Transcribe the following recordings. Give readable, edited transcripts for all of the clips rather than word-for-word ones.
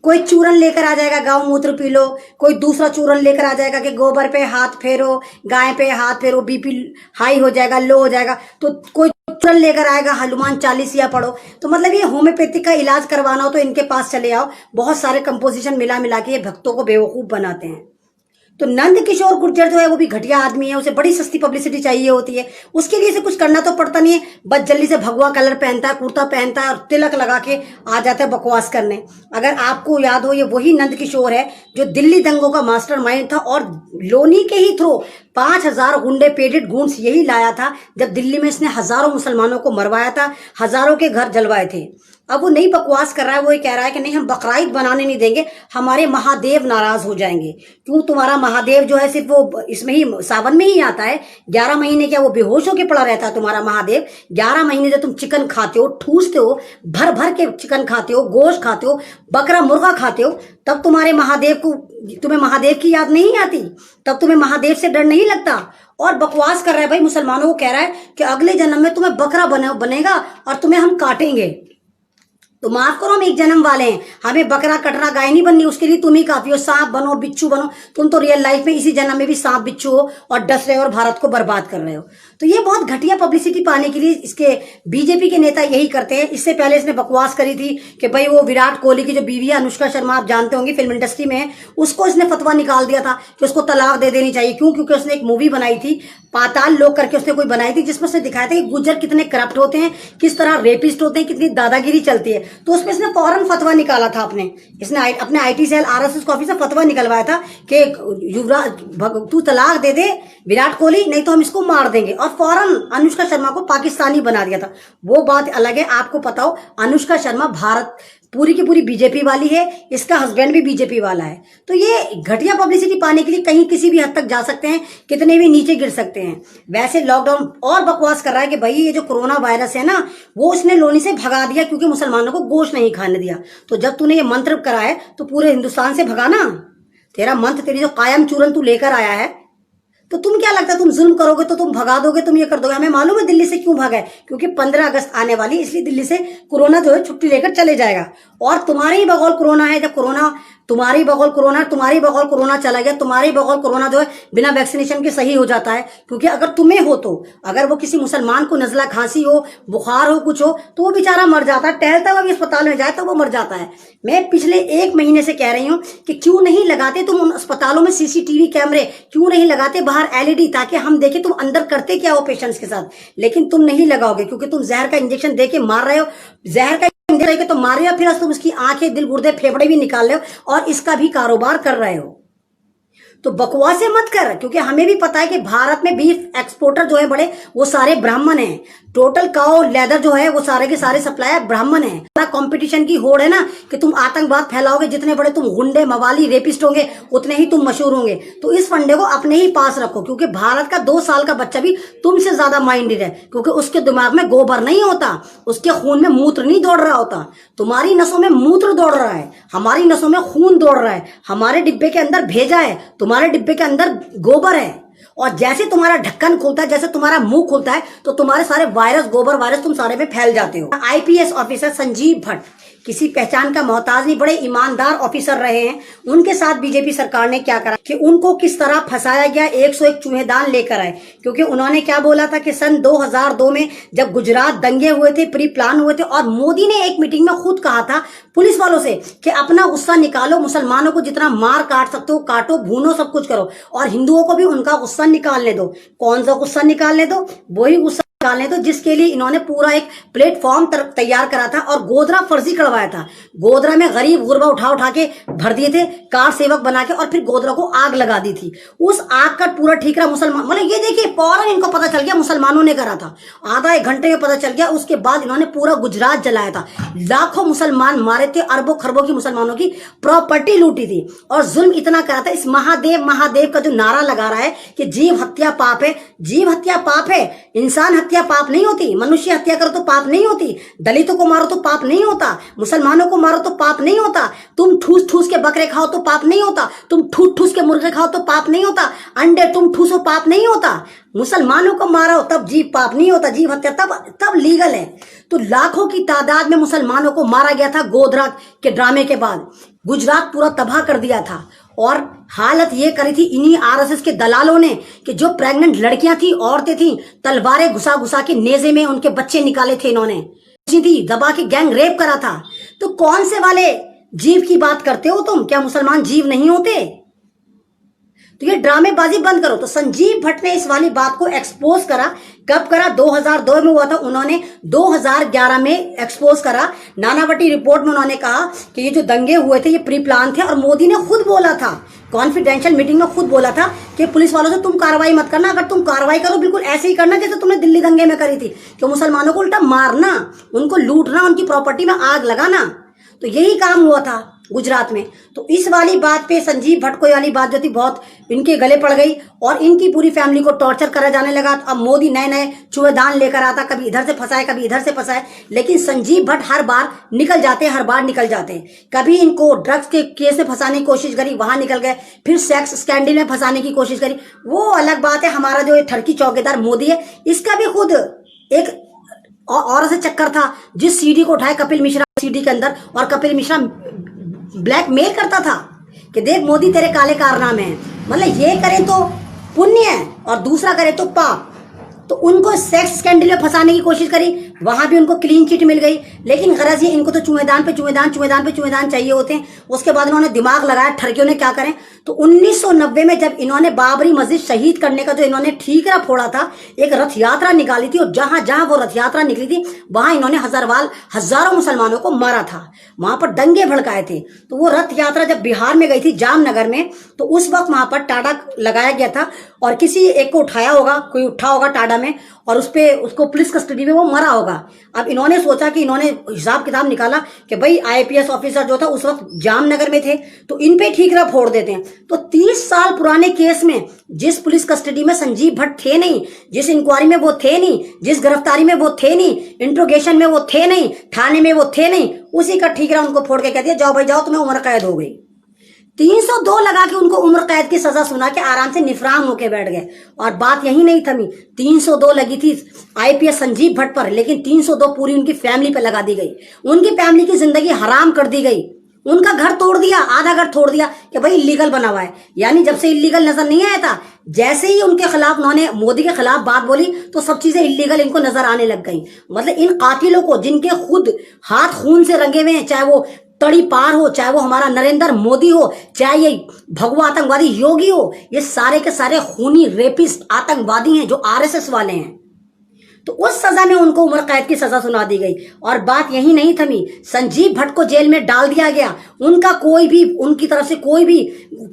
कोई चूरन लेकर आ जाएगा गाँव मूत्र पी लो, कोई दूसरा चूरन लेकर आ जाएगा कि गोबर पे हाथ फेरो, गाय पे हाथ फेरो, बीपी हाई हो जाएगा, लो हो जाएगा। तो कोई चूरन लेकर आएगा, हनुमान चालीसिया पढ़ो। तो मतलब ये होम्योपैथिक का इलाज करवाना हो तो इनके पास चले आओ। बहुत सारे कंपोजिशन मिला मिला के ये भक्तों को बेवकूफ बनाते हैं। तो नंद किशोर गुर्जर जो है वो भी घटिया आदमी है, उसे बड़ी सस्ती पब्लिसिटी चाहिए होती है, उसके लिए से कुछ करना तो पड़ता नहीं है। बस जल्दी से भगवा कलर पहनता है, कुर्ता पहनता है और तिलक लगा के आ जाता है बकवास करने। अगर आपको याद हो, ये वही नंद किशोर है जो दिल्ली दंगों का मास्टरमाइंड था और लोनी के ही थ्रू 5,000 गुंडे पेडेड गूंड्स यही लाया था जब दिल्ली में इसने हजारों मुसलमानों को मरवाया था, हजारों के घर जलवाए थे। अब वो नई बकवास कर रहा है, वो ये कह रहा है कि नहीं हम बकराईद बनाने नहीं देंगे, हमारे महादेव नाराज हो जाएंगे। क्यों? तुम्हारा महादेव जो है सिर्फ वो इसमें ही सावन में ही आता है। 11 महीने क्या वो बेहोश होके पड़ा रहता है तुम्हारा महादेव? 11 महीने जो तुम चिकन खाते हो, ठूसते हो, भर भर के चिकन खाते हो, गोश्त खाते हो, बकरा मुर्गा खाते हो, तब तुम्हारे महादेव को, तुम्हें महादेव की याद नहीं आती? तब तुम्हें महादेव से डर नहीं लगता? और बकवास कर रहा है भाई, मुसलमानों को कह रहा है कि अगले जन्म में तुम्हें बकरा बनेगा और तुम्हें हम काटेंगे। तो माफ करो, हम एक जन्म वाले हैं, हमें बकरा कटना गाय नहीं बननी, उसके लिए तुम ही काफी हो। सांप बनो, बिच्छू बनो, तुम तो रियल लाइफ में इसी जन्म में भी सांप बिच्छू हो और डस रहे हो और भारत को बर्बाद कर रहे हो। तो ये बहुत घटिया पब्लिसिटी पाने के लिए इसके बीजेपी के नेता यही करते हैं। इससे पहले इसने बकवास करी थी कि भाई वो विराट कोहली की जो बीवी है अनुष्का शर्मा, आप जानते होंगे फिल्म इंडस्ट्री में है, उसको इसने फतवा निकाल दिया था कि उसको तलाक दे देनी चाहिए। क्यों? क्योंकि उसने एक मूवी बनाई थी, पाताल लोक करके उसने कोई बनाई थी, जिसमें से दिखाया था कि गुज्जर कितने करप्ट होते हैं, किस तरह रेपिस्ट होते हैं, कितनी दादागिरी चलती है। तो उसमें इसने फौरन फतवा निकाला था, इसने अपने आईटी सेल आरएसएस को ऑफिस से फतवा निकलवाया था कि युवराज तू तलाक दे दे विराट कोहली, नहीं तो हम इसको मार देंगे। और फौरन अनुष्का शर्मा को पाकिस्तानी बना दिया था। वो बात अलग है, आपको पता हो अनुष्का शर्मा भारत पूरी की पूरी बीजेपी वाली है, इसका हस्बैंड भी बीजेपी वाला है। तो ये घटिया पब्लिसिटी पाने के लिए कहीं किसी भी हद तक जा सकते हैं, कितने भी नीचे गिर सकते हैं। वैसे लॉकडाउन और बकवास कर रहा है कि भाई ये जो कोरोना वायरस है ना, वो उसने लोनी से भगा दिया क्योंकि मुसलमानों को गोश्त नहीं खाने दिया। तो जब तूने ये मंत्र करा है तो पूरे हिंदुस्तान से भगाना। तेरा मंत्र, तेरी जो कायम चूरन तू लेकर आया है, तो तुम क्या लगता है तुम जुल्म करोगे तो तुम भगा दोगे, तुम ये कर दोगे? हमें मालूम है दिल्ली से क्यों भागा है, क्योंकि 15 अगस्त आने वाली, इसलिए दिल्ली से कोरोना जो है छुट्टी लेकर चले जाएगा। और तुम्हारे ही बगौल कोरोना है, जब कोरोना तुम्हारी बगौल कोरोना चला गया, तुम्हारी बगौल कोरोना जो है बिना वैक्सीनेशन के सही हो जाता है। क्योंकि अगर तुम्हें हो तो, अगर वो किसी मुसलमान को नजला खांसी हो, बुखार हो, कुछ हो, तो वो बेचारा मर जाता है, टहलता हुआ भी अस्पताल में जाए तो वो मर जाता है। मैं पिछले 1 महीने से कह रही हूँ कि क्यों नहीं लगाते तुम उन अस्पतालों में सीसीटीवी कैमरे, क्यों नहीं लगाते बाहर एलईडी, ताकि हम देखें तुम अंदर करते क्या हो पेशेंट्स के साथ। लेकिन तुम नहीं लगाओगे क्योंकि तुम जहर का इंजेक्शन दे के मार रहे हो। जहर का तो मारिया, फिर तुम उसकी आंखें, दिल, गुर्दे, फेफड़े भी निकाल रहे हो और इसका भी कारोबार कर रहे हो। तो बकवासे मत कर, क्योंकि हमें भी पता है कि भारत में बीफ एक्सपोर्टर जो है बड़े, वो सारे ब्राह्मण हैं। टोटल काउ लेदर जो है वो सारे के सारे सप्लायर ब्राह्मण हैं। कंपटीशन की होड़ है ना कि तुम आतंकवाद फैलाओगे, जितने बड़े तुम गुंडे, मवाली, रेपिस्ट होंगे उतने ही तुम मशहूर होंगे। तो इस फंडे को अपने ही पास रखो, क्योंकि भारत का 2 साल का बच्चा भी तुमसे ज्यादा माइंडेड है, क्योंकि उसके दिमाग में गोबर नहीं होता, उसके खून में मूत्र नहीं दौड़ रहा होता। तुम्हारी नसों में मूत्र दौड़ रहा है, हमारी नसों में खून दौड़ रहा है। हमारे डिब्बे के अंदर भेजा है, तुम्हारे डिब्बे के अंदर गोबर है। और जैसे तुम्हारा ढक्कन खुलता है, जैसे तुम्हारा मुंह खुलता है, तो तुम्हारे सारे वायरस, गोबर वायरस तुम सारे में फैल जाते हो। आईपीएस ऑफिसर संजीव भट्ट किसी पहचान का मोहताज नहीं, बड़े ईमानदार ऑफिसर रहे हैं। उनके साथ बीजेपी सरकार ने क्या करा कि उनको किस तरह फंसाया गया, 101 चूहेदान लेकर आए। क्योंकि उन्होंने क्या बोला था कि सन 2002 में जब गुजरात दंगे हुए थे, प्री प्लान हुए थे, और मोदी ने एक मीटिंग में खुद कहा था पुलिस वालों से कि अपना गुस्सा निकालो, मुसलमानों को जितना मार काट सकते हो काटो, भूनो, सब कुछ करो, और हिंदुओं को भी उनका गुस्सा निकालने दो। कौन सा गुस्सा निकालने दो? वही गुस्सा निकालने दो जिसके लिए इन्होंने पूरा एक प्लेटफॉर्म तैयार करा था और गोदरा फर्जी करवाया था। गोदरा में गरीब गुरबा उठा उठा के भर दिए थे, कार सेवक बना के, और फिर गोदरा को आग लगा दी थी। उस आग का पूरा ठीकरा मुसलमान, मतलब ये देखिए फौरन इनको पता चल गया मुसलमानों ने करा था, आधा 1 घंटे में पता चल गया। उसके बाद इन्होंने पूरा गुजरात जलाया था, लाखों मुसलमान मारे थे, अरबों खरबों की मुसलमानों की प्रॉपर्टी लूटी थी, और जुल्म इतना करा था। इस महादेव महादेव का जो नारा लगा रहा है कि जीव हत्या पाप है, जीव हत्या पाप है, इंसान हत्या पाप नहीं होती, मनुष्य हत्या करो तो पाप नहीं होती, दलितों को मारो तो पाप नहीं होता, मुसलमानों को मारो तो पाप नहीं होता, तुम ठूस ठूस के बकरे खाओ तो पाप नहीं होता, तुम ठूस ठूस के मुर्गे खाओ तो पाप नहीं होता, अंडे तुम ठूसो पाप नहीं होता, मुसलमानों को मारो तब जीव पाप नहीं होता, जीव हत्या तब लीगल है। तो लाखों की तादाद में मुसलमानों को मारा गया था गोधरा के ड्रामे के बाद। गुजरात पूरा तबाह कर दिया था और हालत ये करी थी इन्हीं आरएसएस के दलालों ने कि जो प्रेग्नेंट लड़कियां थी, औरतें थी, तलवारें घुसा घुसा के नेजे में उनके बच्चे निकाले थे इन्होंने, थी दबा के गैंग रेप करा था। तो कौन से वाले जीव की बात करते हो तुम? क्या मुसलमान जीव नहीं होते? तो ये ड्रामेबाजी बंद करो। तो संजीव भट्ट ने इस वाली बात को एक्सपोज करा। कब करा? 2002 में हुआ था, उन्होंने 2011 में एक्सपोज करा। नानावटी रिपोर्ट में उन्होंने कहा कि ये जो दंगे हुए थे ये प्री प्लान थे, और मोदी ने खुद बोला था, कॉन्फिडेंशियल मीटिंग में खुद बोला था कि पुलिस वालों से तुम कार्रवाई मत करना, अगर तुम कार्रवाई करो बिल्कुल ऐसे ही करना जैसे तुमने दिल्ली दंगे में करी थी, कि मुसलमानों को उल्टा मारना, उनको लूटना, उनकी प्रॉपर्टी में आग लगाना। तो यही काम हुआ था गुजरात में। तो इस वाली बात पे संजीव भट्ट को वाली बात जो थी बहुत इनके गले पड़ गई और इनकी पूरी फैमिली को टॉर्चर करा जाने लगा। अब मोदी नए नए चुएदान लेकर आता, कभी इधर से फंसाए कभी इधर से फंसाए, लेकिन संजीव भट्ट हर बार निकल जाते। कभी इनको ड्रग्स के केस में फंसाने की कोशिश करी, वहां निकल गए, फिर सेक्स स्कैंडल में फंसाने की कोशिश करी, वो अलग बात है। हमारा जो ठरकी चौकीदार मोदी है, इसका भी खुद एक और से चक्कर था, जिस सीडी को उठाए कपिल मिश्रा सीडी के अंदर, और कपिल मिश्रा ब्लैकमेल करता था कि देख मोदी तेरे काले कारनामे हैं, मतलब ये करे तो पुण्य है और दूसरा करे तो पाप। तो उनको सेक्स स्कैंडल में फंसाने की कोशिश करी, वहां भी उनको क्लीन चिट मिल गई। लेकिन गरज ये इनको तो चुएदान पे चुएदान चाहिए होते हैं। उसके बाद उन्होंने दिमाग लगाया, ठरकियों ने क्या करें। तो 1990 में जब इन्होंने बाबरी मस्जिद शहीद करने का जो इन्होंने ठीकरा फोड़ा था, एक रथ यात्रा निकाली थी, और जहां जहां वो रथ यात्रा निकली थी वहां इन्होंने हजारों मुसलमानों को मारा था, वहां पर दंगे भड़काए थे। तो वो रथ यात्रा जब बिहार में गई थी जामनगर में, तो उस वक्त वहां पर टाटा लगाया गया था, और किसी एक को उठाया होगा, कोई उठा होगा टाटा में, और उसको पुलिस कस्टडी में वो मरा होगा। अब इन्होंने सोचा कि इन्होंने हिसाब किताब निकाला कि भाई आईपीएस ऑफिसर जो था उस वक्त जामनगर में थे, तो इन पे ठीकरा फोड़ देते हैं। तो 30 साल पुराने केस में जिस पुलिस कस्टडी में संजीव भट्ट थे नहीं, जिस इंक्वायरी में वो थे नहीं, जिस गिरफ्तारी में वो थे नहीं, इंट्रोगेशन में वो थे नहीं, थाने में वो थे नहीं, उसी का ठीकरा उनको फोड़ के कह दिया जाओ भाई जाओ, तुम्हें उम्र कैद हो गई। 302 लगा के उनको उम्र कैद की सजा सुना के आराम से निफराम होके बैठ गए। और बात यही नहीं थमी, 302 लगी थी आईपीएस संजीव भट्ट पर, लेकिन 302 पूरी उनकी फैमिली पे लगा दी गई। उनकी फैमिली की जिंदगी हराम कर दी गई, उनका घर तोड़ दिया, आधा घर तोड़ दिया कि भाई इलीगल बना हुआ है। यानी जब से इलीगल नजर नहीं आया था, जैसे ही उनके खिलाफ उन्होंने मोदी के खिलाफ बात बोली तो सब चीजें इलीगल इनको नजर आने लग गई। मतलब इन कातिलों को, जिनके खुद हाथ खून से रंगे हुए हैं, चाहे वो तड़ी पार हो, चाहे वो हमारा नरेंद्र मोदी हो, चाहे ये भगवा आतंकवादी योगी हो, ये सारे के सारे खूनी रेपिस्ट आतंकवादी हैं जो आरएसएस वाले हैं। तो उस सजा में उनको उम्र कैद की सजा सुना दी गई। और बात यही नहीं थमी, संजीव भट्ट को जेल में डाल दिया गया। उनका कोई भी, उनकी तरफ से कोई भी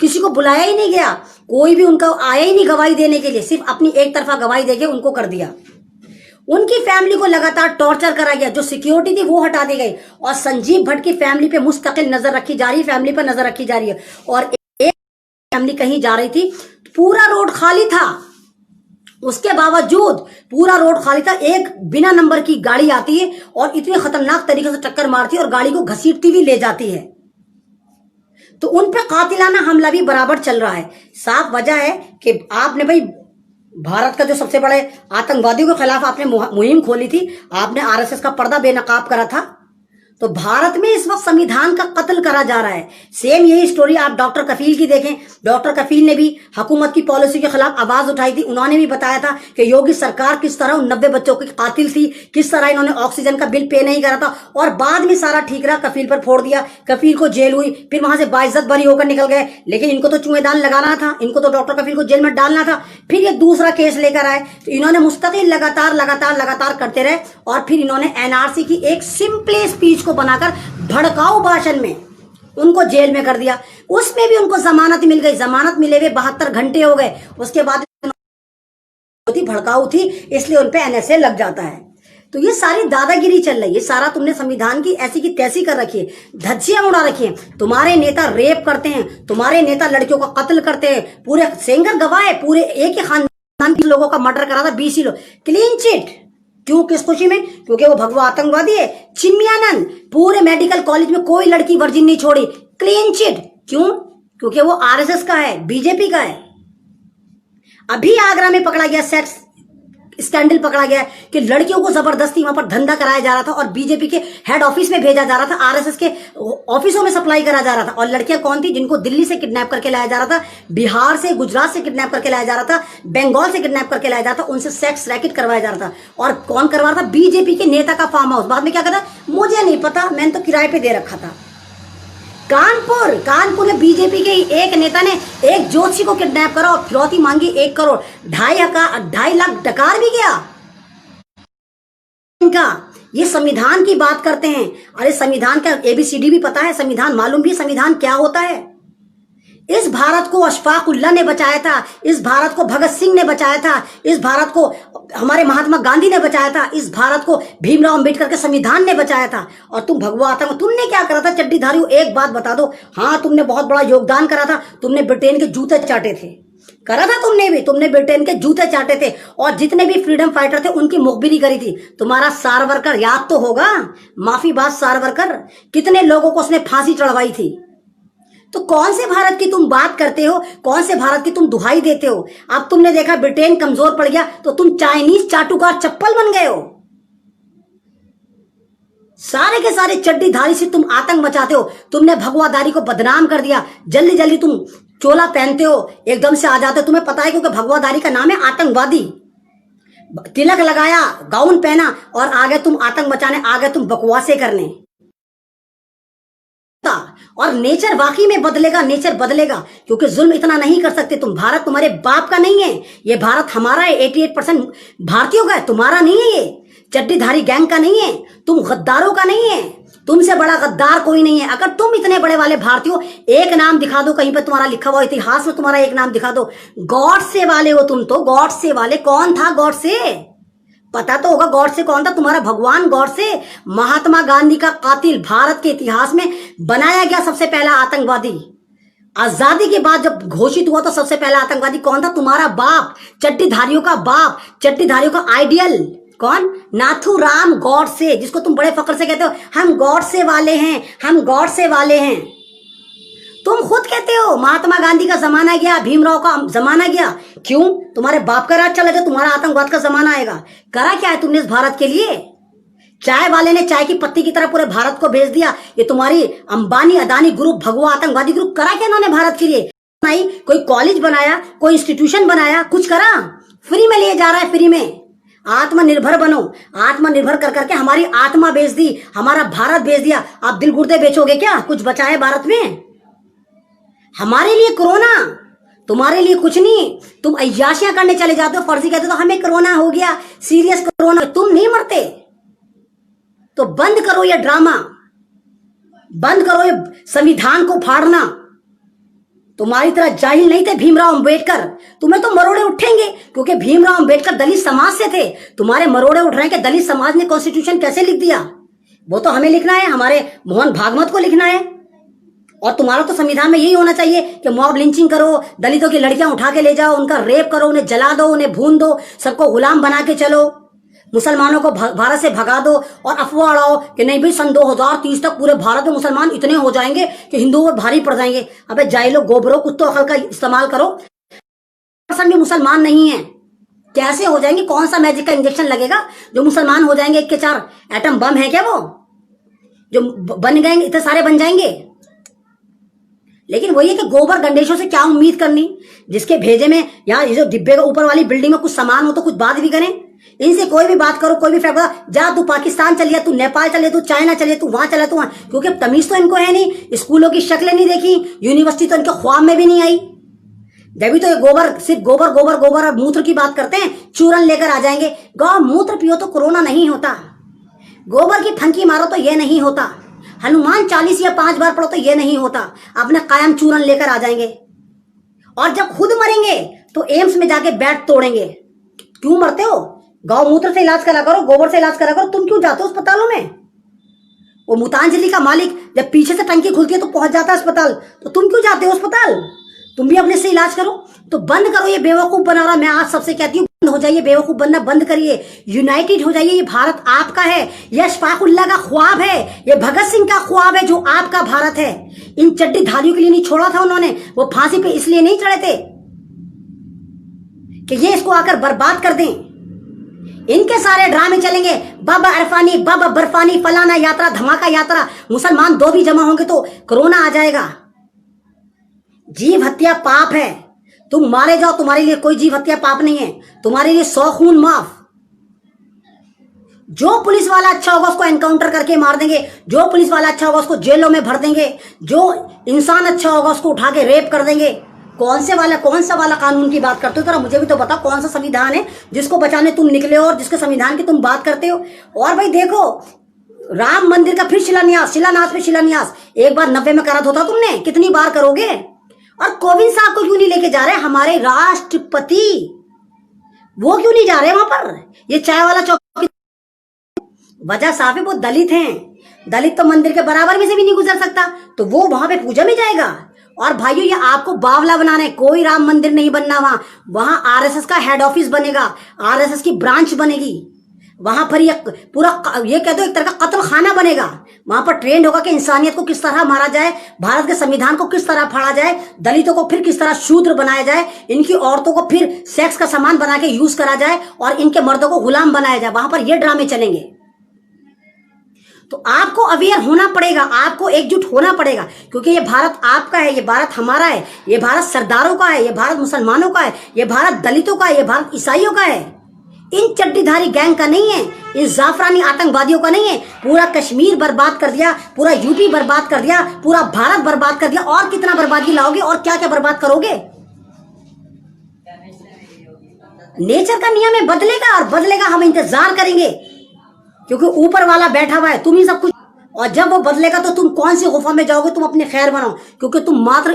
किसी को बुलाया ही नहीं गया, कोई भी उनका आया ही नहीं गवाही देने के लिए, सिर्फ अपनी एक तरफा गवाही देके उनको कर दिया। उनकी फैमिली को लगातार टॉर्चर करा गया, जो सिक्योरिटी थी वो हटा दी गई, और संजीव भट्ट की फैमिली पे मुस्तकिल नजर रखी जा रही है, फैमिली पर नजर रखी जा रही है। और एक फैमिली कहीं जा रही थी, पूरा रोड खाली था, उसके बावजूद पूरा रोड खाली था, एक बिना नंबर की गाड़ी आती है और इतनी खतरनाक तरीके से टक्कर मारती है और गाड़ी को घसीटती हुई ले जाती है। तो उन पे कातिलाना हमला भी बराबर चल रहा है। साफ वजह है कि आपने भाई भारत का जो सबसे बड़े आतंकवादियों के खिलाफ आपने मुहिम खोली थी, आपने आरएसएस का पर्दा बेनकाब करा था। तो भारत में इस वक्त संविधान का कत्ल करा जा रहा है। सेम यही स्टोरी आप डॉक्टर कफील की देखें। डॉक्टर कफील ने भी हुकूमत की पॉलिसी के खिलाफ आवाज उठाई थी। उन्होंने भी बताया था कि योगी सरकार किस तरह उन 90 बच्चों की कातिल थी, किस तरह इन्होंने ऑक्सीजन का बिल पे नहीं करा था, और बाद में सारा ठीकरा कफील पर फोड़ दिया। कफील को जेल हुई, फिर वहां से बाइज्जत बरी होकर निकल गए, लेकिन इनको तो चुएदान लगाना था, इनको तो डॉक्टर कफील को जेल में डालना था। फिर ये दूसरा केस लेकर आए, तो इन्होंने मुस्तकिल लगातार करते रहे, और फिर इन्होंने एनआरसी की एक सिंपल स्पीच को बनाकर भड़काऊ भाषण में उनको जेल में कर दिया। उसमें भी उनको जमानत मिल गई, जमानत मिले हुए 72 घंटे हो गए। उसके बाद भड़काऊ थी, इसलिए उन पे एनएसए लग जाता है। तो ये सारी दादागिरी चल रही है, सारा तुमने संविधान की ऐसी की तैसी कर रखी है, धज्जियां उड़ा रखी है। तुम्हारे नेता रेप करते हैं, तुम्हारे नेता लड़कियों का कत्ल करते हैं, पूरे सेंगर गवाह है, पूरे एक ही खानदान के लोगों का मर्डर करा था, 20 लोग, क्लीन चिट। क्यों, किस खुशी में? क्योंकि वो भगवा आतंकवादी है। चिन्मयानंद पूरे मेडिकल कॉलेज में कोई लड़की वर्जिन नहीं छोड़ी, क्लीन चिट। क्यों? क्योंकि वो आरएसएस का है, बीजेपी का है। अभी आगरा में पकड़ा गया, सेक्स स्कैंडल पकड़ा गया कि लड़कियों को जबरदस्ती वहां पर धंधा कराया जा रहा था और बीजेपी के हेड ऑफिस में भेजा जा रहा था, आरएसएस के ऑफिसों में सप्लाई करा जा रहा था। और लड़कियां कौन थी? जिनको दिल्ली से किडनैप करके लाया जा रहा था, बिहार से, गुजरात से किडनैप करके लाया जा रहा था, बंगाल से किडनैप करके लाया जा रहा था, उनसे सेक्स रैकेट करवाया जा रहा था। और कौन करवा रहा था? बीजेपी के नेता का फार्म हाउस। बाद में क्या कहता? मुझे नहीं पता, मैंने तो किराए पे दे रखा था। कानपुर में बीजेपी के एक नेता ने एक ज्योतिषी को किडनैप करा और फिरौती मांगी 1 करोड़, 2.5 लाख डकार भी गया इनका। ये संविधान की बात करते हैं। अरे संविधान का ABCD भी पता है, संविधान मालूम भी, संविधान क्या होता है। इस भारत को अशफाक उल्लाह ने बचाया था, इस भारत को भगत सिंह ने बचाया था, इस भारत को हमारे महात्मा गांधी ने बचाया था, इस भारत को भीमराव अंबेडकर के संविधान ने बचाया था। और तुम भगवा आतंक, तुमने क्या करा था? चड्डीधारियों, एक बात बता दो। हाँ, तुमने बहुत बड़ा योगदान करा था, तुमने ब्रिटेन के जूते चाटे थे, करा था तुमने भी, तुमने ब्रिटेन के जूते चाटे थे। और जितने भी फ्रीडम फाइटर थे उनकी मुखबिरी करी थी। तुम्हारा सावरकर याद तो होगा, माफीबाज सावरकर, कितने लोगों को उसने फांसी चढ़वाई थी। तो कौन से भारत की तुम बात करते हो? कौन से भारत की तुम दुहाई देते हो? अब तुमने देखा ब्रिटेन कमजोर पड़ गया तो तुम चाइनीज चाटुकार चप्पल बन गए हो। सारे के सारे चड्डीधारी से तुम आतंक मचाते हो। तुमने भगवादारी को बदनाम कर दिया। जल्दी जल्दी तुम चोला पहनते हो, एकदम से आ जाते हो। तुम्हें पता है क्योंकि भगवादारी का नाम है आतंकवादी। तिलक लगाया, गाउन पहना और आ गए तुम आतंक मचाने, आ गए तुम बकवासे करने। और नेचर वाकई में बदलेगा, नेचर बदलेगा, क्योंकि जुल्म इतना नहीं कर सकते तुम। भारत तुम्हारे बाप का नहीं है, ये भारत हमारा है। 88% भारतीयों का है, तुम्हारा नहीं है। ये चड्डीधारी गैंग का नहीं है, तुम गद्दारों का नहीं है। तुमसे बड़ा गद्दार कोई नहीं है। अगर तुम इतने बड़े वाले भारतीय हो, एक नाम दिखा दो कहीं पे तुम्हारा लिखा हुआ, इतिहास में तुम्हारा एक नाम दिखा दो। गॉडसे वाले हो तुम तो, गॉडसे वाले। कौन था गॉडसे? पता तो होगा गॉडसे कौन था? तुम्हारा भगवान गॉडसे, महात्मा गांधी का कातिल, भारत के इतिहास में बनाया गया सबसे पहला आतंकवादी। आजादी के बाद जब घोषित हुआ तो सबसे पहला आतंकवादी कौन था? तुम्हारा बाप, चट्टीधारियों का बाप, चट्टीधारियों का आइडियल। कौन? नाथूराम गॉडसे, जिसको तुम बड़े फक्र से कहते हो हम गॉडसे वाले हैं, हम गॉडसे वाले हैं। तुम खुद कहते हो महात्मा गांधी का जमाना गया, भीमराव का जमाना गया। क्यों? तुम्हारे बाप का राज चला गया, तुम्हारा आतंकवाद का जमाना आएगा। करा क्या है तुमने इस भारत के लिए? चाय वाले ने चाय की पत्ती की तरह पूरे भारत को भेज दिया। ये तुम्हारी अंबानी अदानी ग्रुप, भगवा आतंकवादी ग्रुप, करा क्या इन्होंने भारत के लिए? नहीं, कोई कॉलेज बनाया, कोई इंस्टीट्यूशन बनाया, कुछ करा? फ्री में लिए जा रहा है, फ्री में। आत्मनिर्भर बनो, आत्मनिर्भर कर करके हमारी आत्मा बेच दी, हमारा भारत बेच दिया। आप दिल गुर्दे बेचोगे क्या? कुछ बचा है भारत में? हमारे लिए कोरोना, तुम्हारे लिए कुछ नहीं। तुम अय्याशियां करने चले जाते हो, फर्जी कहते हो तो हमें कोरोना हो गया, सीरियस कोरोना। तुम नहीं मरते तो बंद करो ये ड्रामा, बंद करो ये संविधान को फाड़ना। तुम्हारी तरह जाहिल नहीं थे भीमराव अंबेडकर, तुम्हें तो मरोड़े उठेंगे क्योंकि भीमराव अंबेडकर दलित समाज से थे। तुम्हारे मरोड़े उठ रहे हैं कि दलित समाज ने कॉन्स्टिट्यूशन कैसे लिख दिया। वो तो हमें लिखना है, हमारे मोहन भागवत को लिखना है। और तुम्हारा तो संविधान में यही होना चाहिए कि मॉब लिंचिंग करो, दलितों की लड़कियां उठा के ले जाओ, उनका रेप करो, उन्हें जला दो, उन्हें भून दो, सबको गुलाम बना के चलो, मुसलमानों को भारत से भगा दो और अफवाह उड़ाओ कि नहीं भाई सन 2030 तक पूरे भारत में मुसलमान इतने हो जाएंगे कि हिंदुओं पर भारी पड़ जाएंगे। अबे जाहिलो, गोबरो, कुछ तो अकल का इस्तेमाल करो। परसेंट भी मुसलमान नहीं है, कैसे हो जाएंगे? कौन सा मैजिक का इंजेक्शन लगेगा जो मुसलमान हो जाएंगे? 1 के 4 एटम बम है क्या वो जो बन गए? इतने सारे बन जाएंगे। लेकिन वही है कि गोबर गंडेशों से क्या उम्मीद करनी, जिसके भेजे में या ये जो डिब्बे के ऊपर वाली बिल्डिंग में कुछ सामान हो तो कुछ बात भी करें। इनसे कोई भी बात करो, कोई भी फैसला, जा तू पाकिस्तान चलिए, तू नेपाल चलिए, तू चाइना चलिए, तू वहां चले, तू वहां, क्योंकि तमीज तो इनको है नहीं। स्कूलों की शक्लें नहीं देखी, यूनिवर्सिटी तो इनके ख्वाब में भी नहीं आई। जब तो ये गोबर, सिर्फ गोबर गोबर गोबर और मूत्र की बात करते हैं, चूरन लेकर आ जाएंगे। गौ मूत्र पियो तो कोरोना नहीं होता, गोबर की फंकी मारो तो ये नहीं होता, हनुमान 40 या 5 बार पढ़ो तो ये नहीं होता। अपने कायम चूरन लेकर आ जाएंगे और जब खुद मरेंगे तो एम्स में जाके बेड तोड़ेंगे। क्यों मरते हो? गौमूत्र से इलाज करा करो, गोबर से इलाज करा करो। तुम क्यों जाते हो अस्पतालों में? वो मुतांजलि का मालिक जब पीछे से टंकी खुलती है तो पहुंच जाता है अस्पताल, तो तुम क्यों जाते हो अस्पताल? तुम भी अपने से इलाज करो। तो बंद करो ये बेवकूफ बना रहा। मैं आज सबसे कहती हूँ हो जाइए, बेवकूफ बनना बंद करिए, यूनाइटेड हो जाइए। ये भारत आपका है, ये अशफाकुल्लाह का ख्वाब है, ये भगत सिंह का ख्वाब है जो आपका भारत है। इन चड्डीधारियों के लिए नहीं छोड़ा था उन्होंने, वो फांसी पे इसलिए नहीं चढ़े थे कि ये इसको आकर बर्बाद कर दें। इनके सारे ड्रामे चलेंगे, बाबा अरफानी, बाबा बर्फानी, फलाना यात्रा, धमाका यात्रा। मुसलमान दो भी जमा होंगे तो कोरोना आ जाएगा। जीव हत्या पाप है, तुम मारे जाओ, तुम्हारे लिए कोई जीव हत्या पाप नहीं है, तुम्हारे लिए 100 खून माफ। जो पुलिस वाला अच्छा होगा उसको एनकाउंटर करके मार देंगे, जो पुलिस वाला अच्छा होगा उसको जेलों में भर देंगे, जो इंसान अच्छा होगा उसको उठा के रेप कर देंगे। कौन सा वाला कानून की बात करते हो? जरा मुझे भी तो बताओ, कौन सा संविधान है जिसको बचाने तुम निकले हो और जिसके संविधान की तुम बात करते हो? और भाई देखो, राम मंदिर का फिर शिलान्यास एक बार 90 में करा होता तुमने, कितनी बार करोगे? और कोविंद साहब को क्यों नहीं लेके जा रहे? हमारे राष्ट्रपति वो क्यों नहीं जा रहे वहां पर? ये चाय वाला चौकी, वजह साहब है वो दलित हैं, दलित तो मंदिर के बराबर में से भी नहीं गुजर सकता, तो वो वहां पे पूजा में जाएगा। और भाइयों, ये आपको बावला बनाना है, कोई राम मंदिर नहीं बनना वहां आरएसएस का हेड ऑफिस बनेगा, आरएसएस की ब्रांच बनेगी वहां पर। ये पूरा ये कह दो एक तरह का कत्ल खाना बनेगा। वहां पर ट्रेंड होगा कि इंसानियत को किस तरह मारा जाए, भारत के संविधान को किस तरह फाड़ा जाए, दलितों को फिर किस तरह शूद्र बनाया जाए, इनकी औरतों को फिर सेक्स का सामान बना के यूज करा जाए और इनके मर्दों को गुलाम बनाया जाए। वहां पर ये ड्रामे चलेंगे। तो आपको अवेयर होना पड़ेगा, आपको एकजुट होना पड़ेगा, क्योंकि ये भारत आपका है, ये भारत हमारा है, ये भारत सरदारों का है, ये भारत मुसलमानों का है, ये भारत दलितों का है, ये भारत ईसाइयों का है। इन चड्डीधारी गैंग का नहीं है, इन जाफरानी आतंकवादियों का नहीं है। पूरा कश्मीर बर्बाद कर दिया, पूरा यूपी बर्बाद कर दिया, पूरा भारत बर्बाद कर दिया। और कितना बर्बादी लाओगे और क्या क्या बर्बाद करोगे? नेचर का नियम है, बदलेगा और बदलेगा, हम इंतजार करेंगे, क्योंकि ऊपर वाला बैठा हुआ है, तुम ही सब कुछ। और जब वो बदलेगा तो तुम कौन सी गुफा में जाओगे? तुम अपने खैर बनाओ, क्योंकि तुम मात्र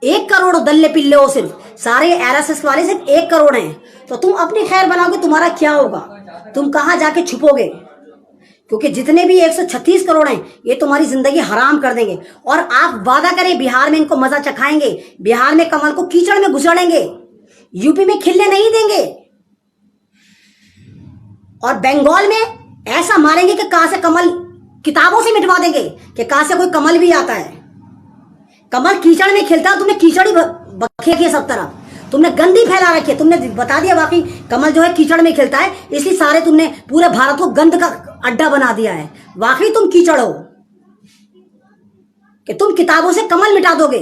1 करोड़ दल्ले पिल्ले हो, सिर्फ सारे आरएसएस वाले सिर्फ 1 करोड़ हैं। तो तुम अपनी खैर बनाओगे, तुम्हारा क्या होगा? तुम कहां जाके छुपोगे? क्योंकि जितने भी 136 करोड़ हैं ये तुम्हारी जिंदगी हराम कर देंगे। और आप वादा करें बिहार में इनको मजा चखाएंगे, बिहार में कमल को कीचड़ में घुसड़ेंगे, यूपी में खिलने नहीं देंगे, और बंगाल में ऐसा मारेंगे कि कहां से कमल किताबों से मिटवा देंगे कि कहां से कोई कमल भी आता है। कमल कीचड़ में खिलता है, तुमने कीचड़ ही बखे की सब तरफ, तुमने गंदी फैला रखी है। तुमने बता दिया वाकई कमल जो है कीचड़ में खिलता है, इसलिए सारे तुमने पूरे भारत को गंद का अड्डा बना दिया है। वाकई तुम कीचड़ हो कि तुम किताबों से कमल मिटा दोगे।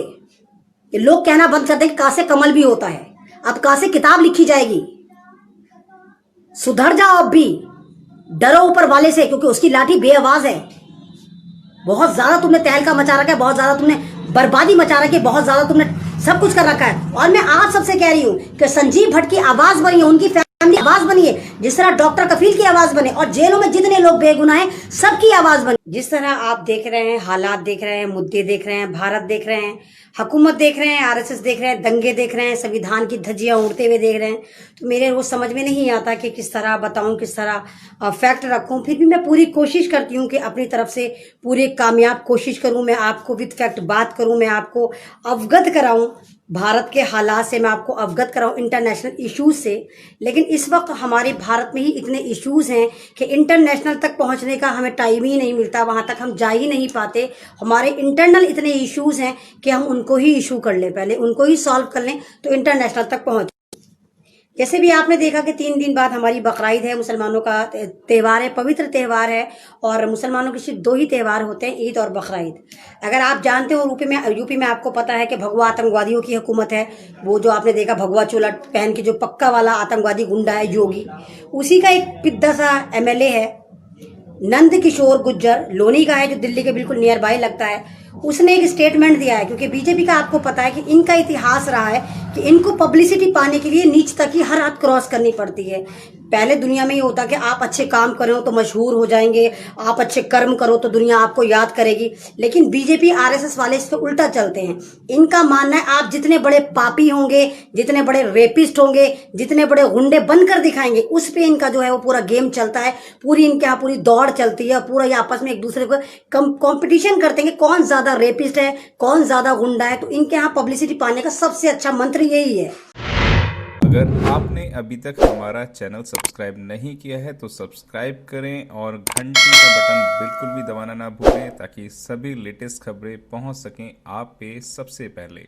कि लोग कहना बंद कर देंगे कहां से कमल भी होता है, अब कहां से किताब लिखी जाएगी। सुधर जाओ, अब भी डरो ऊपर वाले से, क्योंकि उसकी लाठी बेआवाज है। बहुत ज्यादा तुमने तहलका मचा रखा है, बहुत ज्यादा तुमने बर्बादी मचा रखी है, बहुत ज्यादा तुमने सब कुछ कर रखा है। और मैं आप सबसे कह रही हूं कि संजीव भट्ट की आवाज बनी है, उनकी फैमिली आवाज बनी है, जिस तरह डॉक्टर कफील की आवाज बने, और जेलों में जितने लोग बेगुनाह हैं सबकी आवाज बने। जिस तरह आप देख रहे हैं, हालात देख रहे हैं, मुद्दे देख रहे हैं, भारत देख रहे हैं, हुकूमत देख रहे हैं, आरएसएस देख रहे हैं, दंगे देख रहे हैं, संविधान की धज्जियां उड़ते हुए देख रहे हैं, तो मेरे वो समझ में नहीं आता कि किस तरह बताऊं, किस तरह फैक्ट रखूं। फिर भी मैं पूरी कोशिश करती हूं कि अपनी तरफ से पूरी कामयाब कोशिश करूं, मैं आपको विद फैक्ट बात करूं, मैं आपको अवगत कराऊं भारत के हालात से, मैं आपको अवगत कराऊं इंटरनेशनल इश्यूज से। लेकिन इस वक्त हमारे भारत में ही इतने इश्यूज हैं कि इंटरनेशनल तक पहुंचने का हमें टाइम ही नहीं मिलता, वहां तक हम जा ही नहीं पाते। हमारे इंटरनल इतने इश्यूज हैं कि हम उनको ही इशू कर लें, पहले उनको ही सॉल्व कर लें तो इंटरनेशनल तक पहुंच। जैसे भी आपने देखा कि 3 दिन बाद हमारी बकरीद है, मुसलमानों का त्यौहार है, पवित्र त्यौहार है, और मुसलमानों के सिर्फ 2 ही त्यौहार होते हैं, ईद और बकरीद। अगर आप जानते हो यूपी में आपको पता है कि भगवा आतंकवादियों की हुकूमत है। वो जो आपने देखा भगवा चोला पहन के जो पक्का वाला आतंकवादी गुंडा है योगी, उसी का एक पिद्दा सा एमएलए है नंद किशोर गुज्जर, लोनी का है, जो दिल्ली के बिल्कुल नियर बाय लगता है। उसने एक स्टेटमेंट दिया है, क्योंकि बीजेपी का आपको पता है कि इनका इतिहास रहा है कि इनको पब्लिसिटी पाने के लिए नीच तक की हर हद क्रॉस करनी पड़ती है। पहले दुनिया में ये होता कि आप अच्छे काम करो तो मशहूर हो जाएंगे, आप अच्छे कर्म करो तो दुनिया आपको याद करेगी। लेकिन बीजेपी आरएसएस वाले इस पे उल्टा चलते हैं। इनका मानना है आप जितने बड़े पापी होंगे, जितने बड़े रेपिस्ट होंगे, जितने बड़े गुंडे बनकर दिखाएंगे, उस पे इनका जो है वो पूरा गेम चलता है, पूरी इनके यहाँ पूरी दौड़ चलती है, पूरा ये आपस में एक दूसरे को कंपटीशन करते हैं कौन ज्यादा रेपिस्ट है, कौन ज्यादा गुंडा है। तो इनके यहाँ पब्लिसिटी पाने का सबसे अच्छा मंत्र यही है। अगर आपने अभी तक हमारा चैनल सब्सक्राइब नहीं किया है तो सब्सक्राइब करें और घंटी का बटन बिल्कुल भी दबाना ना भूलें ताकि सभी लेटेस्ट खबरें पहुंच सकें आप पे सबसे पहले।